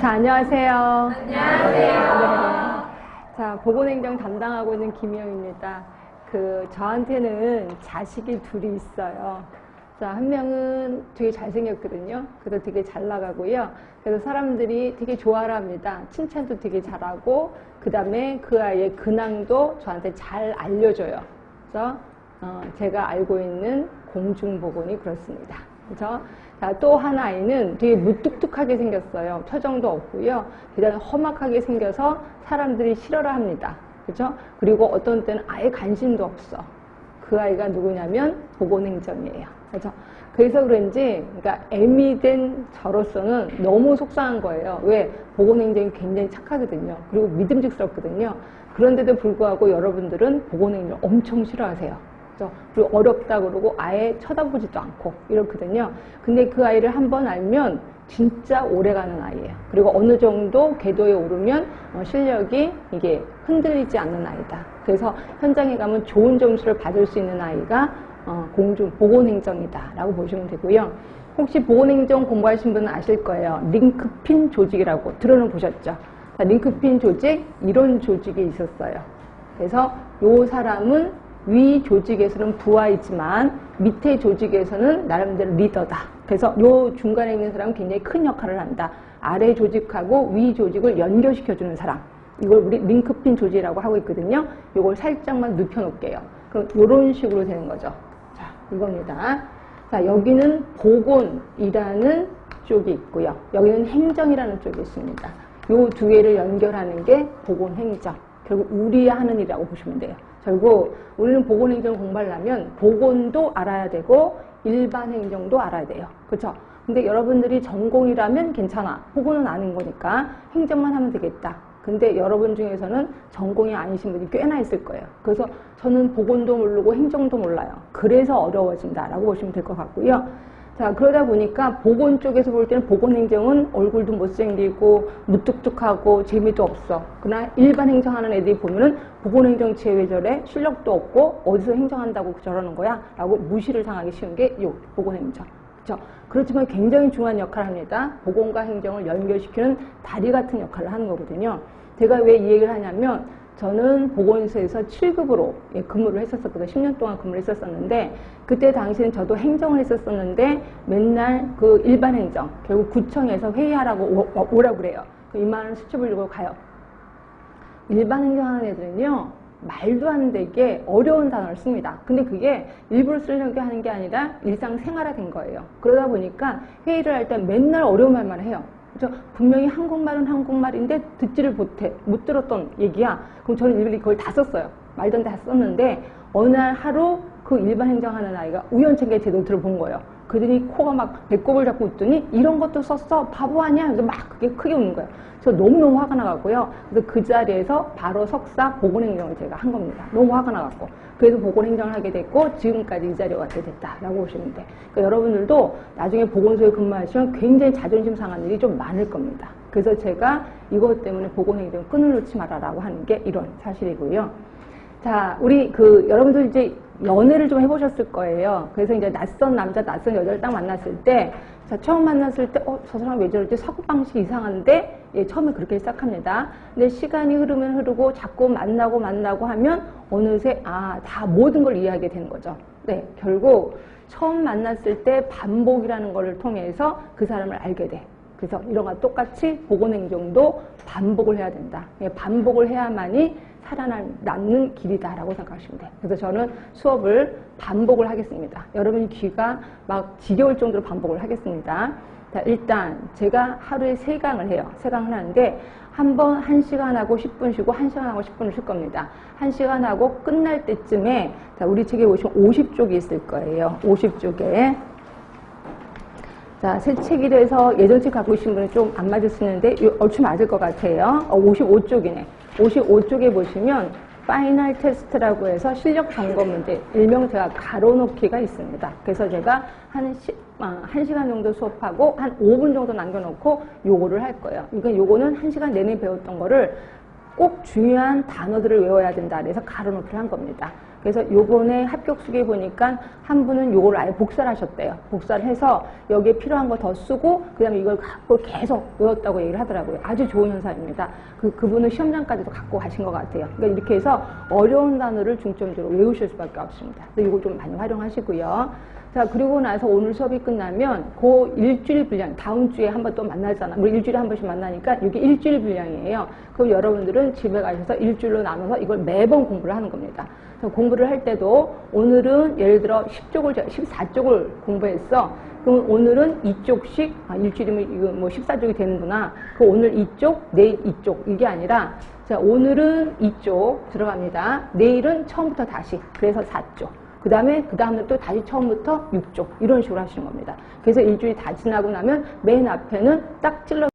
자, 안녕하세요. 안녕하세요. 네. 자, 보건행정 담당하고 있는 김희영입니다. 저한테는 자식이 둘이 있어요. 자, 한 명은 되게 잘생겼거든요. 그래서 되게 잘 나가고요. 그래서 사람들이 되게 좋아를 합니다. 칭찬도 되게 잘하고, 그 다음에 그 아이의 근황도 저한테 잘 알려줘요. 그래서 제가 알고 있는 공중보건이 그렇습니다. 그죠? 자, 또 한 아이는 되게 무뚝뚝하게 생겼어요. 표정도 없고요. 그다음에 험악하게 생겨서 사람들이 싫어라 합니다. 그죠? 그리고 어떤 때는 아예 관심도 없어. 그 아이가 누구냐면 보건행정이에요. 그죠? 그래서 그런지, 그러니까 애미 된 저로서는 너무 속상한 거예요. 왜? 보건행정이 굉장히 착하거든요. 그리고 믿음직스럽거든요. 그런데도 불구하고 여러분들은 보건행정을 엄청 싫어하세요. 그리고 어렵다 그러고 아예 쳐다보지도 않고 이렇거든요. 근데 그 아이를 한번 알면 진짜 오래가는 아이예요. 그리고 어느 정도 궤도에 오르면 실력이 이게 흔들리지 않는 아이다. 그래서 현장에 가면 좋은 점수를 받을 수 있는 아이가 보건행정이다 라고 보시면 되고요. 혹시 보건행정 공부하신 분은 아실 거예요. 링크핀 조직이라고 들어는 보셨죠? 자, 링크핀 조직, 이런 조직이 있었어요. 그래서 이 사람은 위 조직에서는 부하이지만 밑에 조직에서는 나름대로 리더다. 그래서 요 중간에 있는 사람은 굉장히 큰 역할을 한다. 아래 조직하고 위 조직을 연결시켜주는 사람. 이걸 우리 링크핀 조직이라고 하고 있거든요. 이걸 살짝만 눕혀놓을게요. 그럼 이런 식으로 되는 거죠. 자, 이겁니다. 자, 여기는 보건이라는 쪽이 있고요. 여기는 행정이라는 쪽이 있습니다. 요 두 개를 연결하는 게 보건행정. 결국 우리 하는 일이라고 보시면 돼요. 결국 우리는 보건행정 공부하려면 보건도 알아야 되고 일반 행정도 알아야 돼요. 그렇죠? 근데 여러분들이 전공이라면 괜찮아. 보건은 아닌 거니까 행정만 하면 되겠다. 근데 여러분 중에서는 전공이 아니신 분이 꽤나 있을 거예요. 그래서 저는 보건도 모르고 행정도 몰라요. 그래서 어려워진다라고 보시면 될 것 같고요. 자, 그러다 보니까 보건 쪽에서 볼 때는 보건행정은 얼굴도 못생기고 무뚝뚝하고 재미도 없어. 그러나 일반 행정하는 애들이 보면은 보건행정체 왜 저래? 실력도 없고 어디서 행정한다고 저러는 거야? 라고 무시를 당하기 쉬운 게 요 보건행정. 그렇죠? 그렇지만 굉장히 중요한 역할을 합니다. 보건과 행정을 연결시키는 다리 같은 역할을 하는 거거든요. 제가 왜 이 얘기를 하냐면 저는 보건소에서 7급으로 근무를 했었거든요. 10년 동안 근무를 했었는데 그때 당시에는 저도 행정을 했었는데 맨날 그 일반 행정, 결국 구청에서 회의하라고 오라고 그래요. 이만한 수첩을 들고 가요. 일반 행정하는 애들은요, 말도 안 되게 어려운 단어를 씁니다. 근데 그게 일부러 쓰려고 하는 게 아니라 일상생활화된 거예요. 그러다 보니까 회의를 할 때 맨날 어려운 말만 해요. 그렇죠? 분명히 한국말은 한국말인데 듣지를 못 들었던 얘기야. 그럼 저는 일일이 그걸 다 썼어요. 말던 다 썼는데 어느 날 하루 그 일반 행정하는 아이가 우연찮게 제 노트를 본 거예요. 그들이 코가 막 배꼽을 잡고 웃더니 이런 것도 썼어? 바보 아니야? 그래서 막 그게 크게 웃는 거예요. 저 너무너무 화가 나갖고요. 그래서 그 자리에서 바로 석사 보건행정을 제가 한 겁니다. 너무 화가 나갖고. 그래서 보건행정을 하게 됐고 지금까지 이 자리에 왔게 됐다라고 보시면 돼. 그러니까 여러분들도 나중에 보건소에 근무하시면 굉장히 자존심 상한 일이 좀 많을 겁니다. 그래서 제가 이것 때문에 보건행정 끈을 놓지 말아라고 하는 게 이런 사실이고요. 자, 우리 여러분들 이제 연애를 좀 해보셨을 거예요. 그래서 이제 낯선 남자, 낯선 여자를 딱 만났을 때, 자, 처음 만났을 때, 저 사람 왜 저러지? 사고방식이 이상한데? 예, 처음에 그렇게 시작합니다. 근데 시간이 흐르면 흐르고 자꾸 만나고 하면 어느새, 다 모든 걸 이해하게 되는 거죠. 네, 결국 처음 만났을 때 반복이라는 거를 통해서 그 사람을 알게 돼. 그래서 이런 거 똑같이 보건행정도 반복을 해야 된다. 예, 반복을 해야만이 살아남는 길이다라고 생각하시면 돼요. 그래서 저는 수업을 반복을 하겠습니다. 여러분이 귀가 막 지겨울 정도로 반복을 하겠습니다. 자, 일단 제가 하루에 3강을 해요. 3강을 하는데 한 번 1시간 하고 10분 쉬고 1시간 하고 10분을 쉴 겁니다. 1시간 하고 끝날 때쯤에 자, 우리 책에 보시면 50쪽이 있을 거예요. 50쪽에 자, 새 책이 돼서 예전 책 갖고 계신 분은 좀 안 맞을 수 있는데 얼추 맞을 것 같아요. 55쪽이네. 55쪽에 보시면 파이널 테스트라고 해서 실력 점검 문제, 일명 제가 가로놓기가 있습니다. 그래서 제가 한 1시간 정도 수업하고 한 5분 정도 남겨놓고 요거를 할 거예요. 그러니까 요거는 1시간 내내 배웠던 거를 꼭 중요한 단어들을 외워야 된다. 그래서 가로놓기를 한 겁니다. 그래서 요번에 합격수기에 보니까 한 분은 요걸 아예 복사를 하셨대요. 복사를 해서 여기에 필요한 거 더 쓰고 그 다음에 이걸 갖고 계속 외웠다고 얘기를 하더라고요. 아주 좋은 현상입니다. 그분은 시험장까지도 갖고 가신 것 같아요. 그러니까 이렇게 해서 어려운 단어를 중점적으로 외우실 수밖에 없습니다. 그래서 이거 좀 많이 활용하시고요. 자, 그리고 나서 오늘 수업이 끝나면 그 일주일 분량, 다음 주에 한번 또 만나잖아. 우리 일주일에 한 번씩 만나니까 이게 일주일 분량이에요. 그럼 여러분들은 집에 가셔서 일주일로 나눠서 이걸 매번 공부를 하는 겁니다. 공부를 할 때도 오늘은 예를 들어 14쪽을 공부했어. 그럼 오늘은 2쪽씩, 일주일이면 이거 뭐 14쪽이 되는구나. 그 오늘 2쪽, 내일 2쪽. 이게 아니라, 자, 오늘은 2쪽 들어갑니다. 내일은 처음부터 다시. 그래서 4쪽. 그 다음날 또 다시 처음부터 6쪽. 이런 식으로 하시는 겁니다. 그래서 일주일이 다 지나고 나면 맨 앞에는 딱 찔러